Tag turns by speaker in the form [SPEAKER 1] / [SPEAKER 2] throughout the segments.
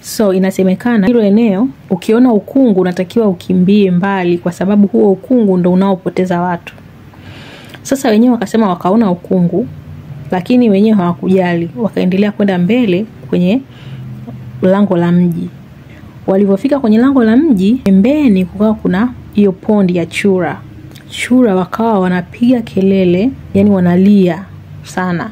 [SPEAKER 1] So inasemekana hilo eneo ukiona ukungu unatakiwa ukimbie mbali, kwa sababu huo ukungu ndo unaopoteza watu. Sasa wenyewe wakasema wakaona ukungu, lakini wenyewe hawakujali, wakaendelea kwenda mbele kwenye lango la mji. Walipofika kwenye lango la mji, pembeni kukawa kuna hiyo pondi ya chura. Chura wakawa wanapiga kelele, yani wanalia sana.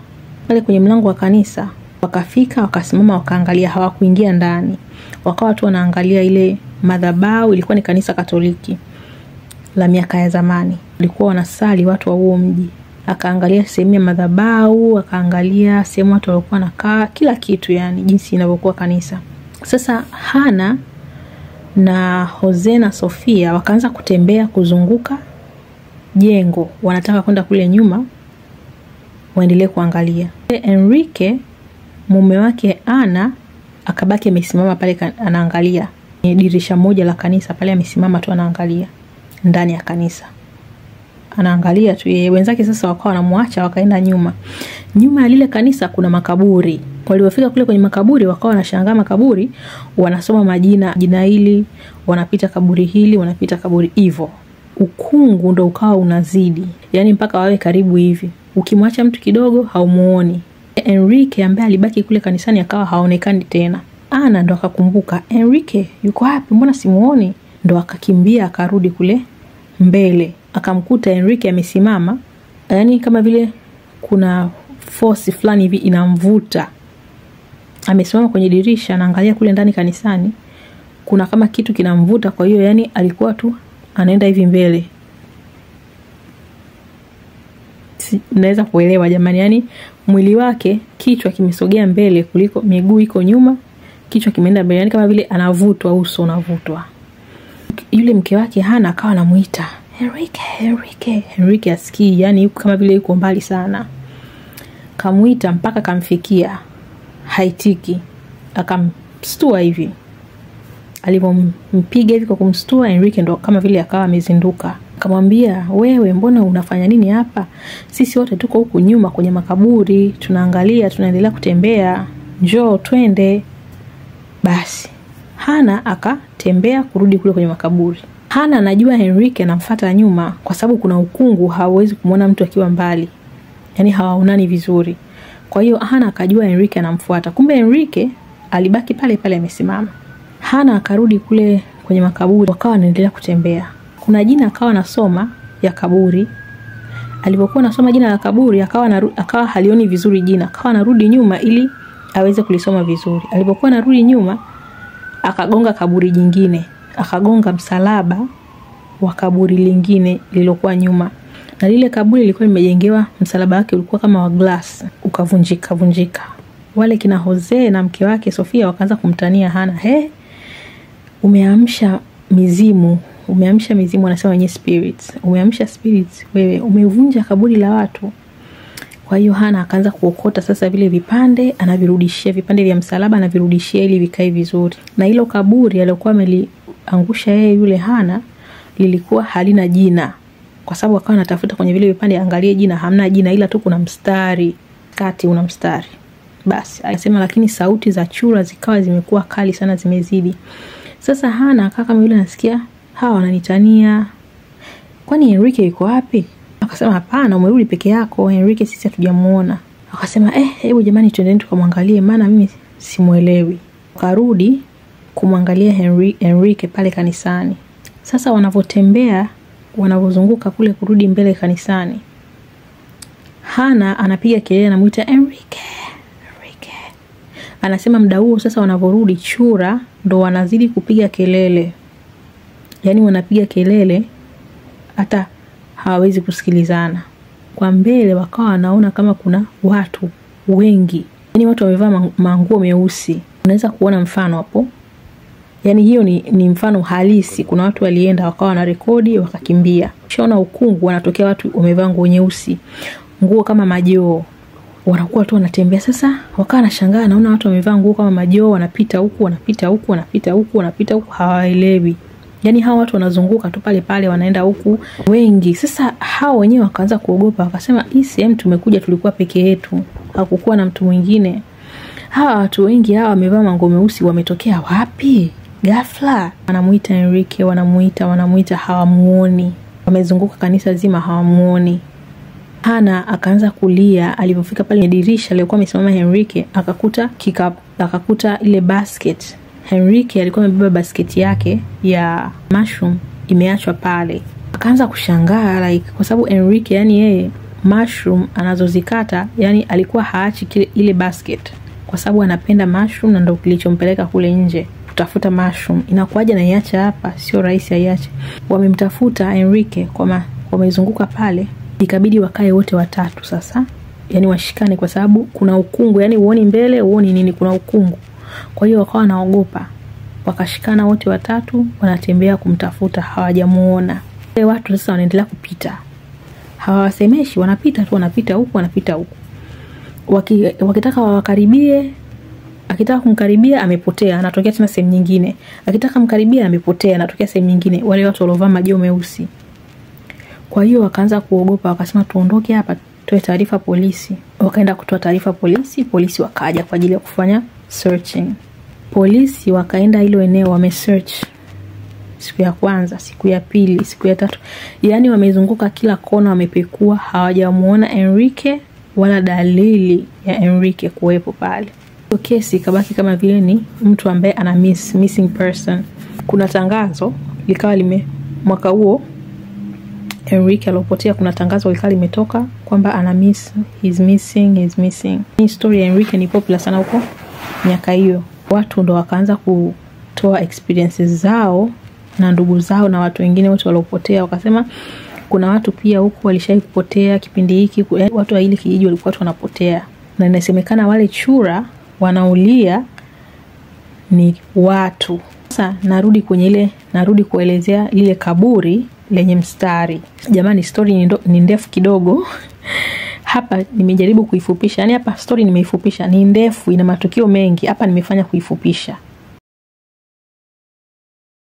[SPEAKER 1] Pale kwenye mlango wa kanisa wakafika, wakasimama, wakaangalia, hawakuingia ndani. Wakawa tu wanaangalia ile madhabahu. Ilikuwa ni kanisa Katoliki la miaka ya zamani. Walikuwa wanasali watu wa huo mji. Akaangalia sehemu ya madhabahu, akaangalia sehemu watu walikuwa wanakaa, kila kitu, yani jinsi inavyokuwa kanisa. Sasa Hana na Jose na Sofia wakaanza kutembea kuzunguka jengo, wanataka kwenda kule nyuma waendelee kuangalia. Enrique mume wake Ana akabaki amesimama pale anaangalia dirisha moja la kanisa pale, amesimama tu anaangalia ndani ya kanisa, anaangalia tu yeye. Wenzake sasa wakawa wanamwacha, wakaenda nyuma. Nyuma ya lile kanisa kuna makaburi. Walipofika kule kwenye makaburi wakawa wanashangaa makaburi, wanasoma majina, jina hili, wanapita kaburi hili, wanapita kaburi hivyo. Ukungu ndo ukawa unazidi, yani mpaka wawe karibu hivi, ukimwacha mtu kidogo haumuoni. Enrique ambaye alibaki kule kanisani akawa haonekani tena. Ana ndo akakumbuka, Enrique yuko wapi, mbona simuoni? Ndo akakimbia akarudi kule mbele, akamkuta Enrique amesimama, yani kama vile kuna force fulani hivi inamvuta. Amesimama kwenye dirisha anaangalia kule ndani kanisani, kuna kama kitu kinamvuta. Kwa hiyo yani alikuwa tu anaenda hivi mbele. Naweza kuelewa jamani, yani mwili wake, kichwa kimesogea mbele kuliko miguu iko nyuma, kichwa kimeenda mbele, yani kama vile anavutwa, uso unavutwa. Yule mke wake Hana akawa anamuita, Enrique, Enrique. Enrique asikii, yani yuko kama vile yuko mbali sana. Kamuita mpaka kamfikia, haitiki. Akamstua hivi. Alipompiga hivi kwa kumstua, Enrique ndo kama vile akawa amezinduka. Akamwambia, wewe mbona unafanya nini hapa? Sisi wote tuko huku nyuma kwenye makaburi, tunaangalia, tunaendelea kutembea. Njoo twende. Basi Hana akatembea kurudi kule kwenye makaburi. Hana anajua Enrique anamfuata nyuma kwa sababu kuna ukungu, hawezi kumuona mtu akiwa mbali. Yani hawaonani vizuri. Kwa hiyo Hana akajua Enrique anamfuata. Kumbe Enrique alibaki pale pale amesimama. Hana akarudi kule kwenye makaburi, wakawa wanaendelea kutembea. Kuna jina akawa anasoma ya kaburi. Alipokuwa anasoma jina la kaburi akawa halioni vizuri jina. Akawa anarudi nyuma ili aweze kulisoma vizuri. Alipokuwa anarudi nyuma akagonga kaburi jingine. Akagonga msalaba wa kaburi lingine lilokuwa nyuma. Na lile kaburi lilikuwa limejengewa, msalaba wake ulikuwa kama wa glass, ukavunjika. Wale kina Jose na mke wake Sofia wakaanza kumtania Hana, umeamsha mizimu, wanasema wenye spirits. Umeamsha spirits wewe, umevunja kaburi la watu. Kwa hiyo Hana akaanza kuokota sasa vile vipande, anavirudishia vipande vya msalaba, anavirudishia ili vikae vizuri. Na hilo kaburi alilokuwa ameliangusha yeye yule Hana lilikuwa halina jina. Kwa sababu akawa anatafuta kwenye vile vipande angalie jina, hamna jina, ila tu kuna mstari kati, una mstari. Basi akasema, lakini sauti za chura zikawa zimekuwa kali sana, zimezidi. Sasa Hana akakaa kama yule anasikia hawa wananitania, kwani Enrique yuko wapi? Akasema, hapana, umerudi peke yako, Enrique sisi hatujamuona. Akasema, hebu jamani twendeni tukamwangalie, maana mimi simuelewi. Karudi kumwangalia Enrique pale kanisani. Sasa wanavotembea, wanavozunguka kule kurudi mbele kanisani, Hana anapiga kelele, anamuita Enrique. Anasema muda huo sasa wanavorudi chura ndo wanazidi kupiga kelele. Yani wanapiga kelele hata hawawezi kusikilizana. Kwa mbele wakawa wanaona kama kuna watu wengi. Yani watu wamevaa manguo meusi. Unaweza kuona mfano hapo. Yani hiyo ni mfano halisi. Kuna watu walienda wakawa na rekodi wakakimbia. Kishaona ukungu wanatokea watu wamevaa nguo nyeusi. Nguo kama majoo. Wanakuwa tu wanatembea. Sasa wakawa wanashangaa, naona watu wamevaa nguo kama majoo, wanapita huku, hawaelewi. Yani hawa watu wanazunguka tu pale pale, wanaenda huku wengi. Sasa hao wenyewe wakaanza kuogopa, wakasema hii sehemu tumekuja tulikuwa peke yetu, hakukuwa na mtu mwingine. hawa watu wengi hawa wamevaa manguo meusi wametokea wapi? Ghafla wanamuita Enrique, wanamuita hawamuoni. Wamezunguka kanisa zima hawamuoni. Hana akaanza kulia. Alipofika pale dirisha alikuwa amesimama Enrique, akakuta ile basket. Enrique alikuwa amebeba basket yake ya mushroom imeachwa pale. Akaanza kushangaa like kwa sababu Enrique yani yeye mushroom anazozikata yani alikuwa haachi ile basket kwa sababu anapenda mushroom na ndio kilichompeleka kule nje kutafuta mushroom. Inakuaje na iacha hapa? Sio rahisi aiache. Wamemtafuta Enrique wamezunguka pale. Ikabidi wakae wote watatu sasa. Yani washikane kwa sababu kuna ukungu, yani uoni mbele, uoni nini, kuna ukungu. Kwa hiyo wakawa wanaogopa. Wakashikana wote watatu wanatembea kumtafuta, hawajamuona. Wale watu sasa wanaendelea kupita. Hawawasemeshi, wanapita tu, wanapita huku. Wakitaka wakaribie, akitaka kumkaribia amepotea, anatokea tena sehemu nyingine. Akitaka kumkaribia amepotea, anatokea sehemu nyingine. Wale watu walovaa majoho meusi. Kwa hiyo wakaanza kuogopa, wakasema tuondoke hapa, toe taarifa polisi. Wakaenda kutoa taarifa polisi, polisi wakaja kwa ajili ya kufanya searching. Polisi wakaenda hilo eneo wamesearch. Siku ya kwanza, siku ya pili, siku ya tatu. Yani wamezunguka kila kona, wamepekua, hawajamuona Enrique wala dalili ya Enrique kuwepo pale. Hiyo kesi kabaki kama vile ni mtu ambaye ana missing person. Kuna tangazo likawa mwaka huo Enrique alopotea, kuna tangazo likawa limetoka kwamba he's missing. Hii story ya Enrique ni popular sana huko miaka hiyo. Watu ndo wakaanza kutoa experiences zao na ndugu zao na watu wengine wote waliopotea. Wakasema kuna watu pia huko walishai kupotea kipindi hiki. Watu wa hili kijiji walikuwa watu wanapotea. Na inasemekana wale chura wanaulia ni watu. Sasa narudi kuelezea lile kaburi lenye mstari. Jamani, story ni ndefu kidogo. Hapa nimejaribu kuifupisha. Yani hapa story nimeifupisha. Ni ndefu, ina matukio mengi. Hapa nimefanya kuifupisha.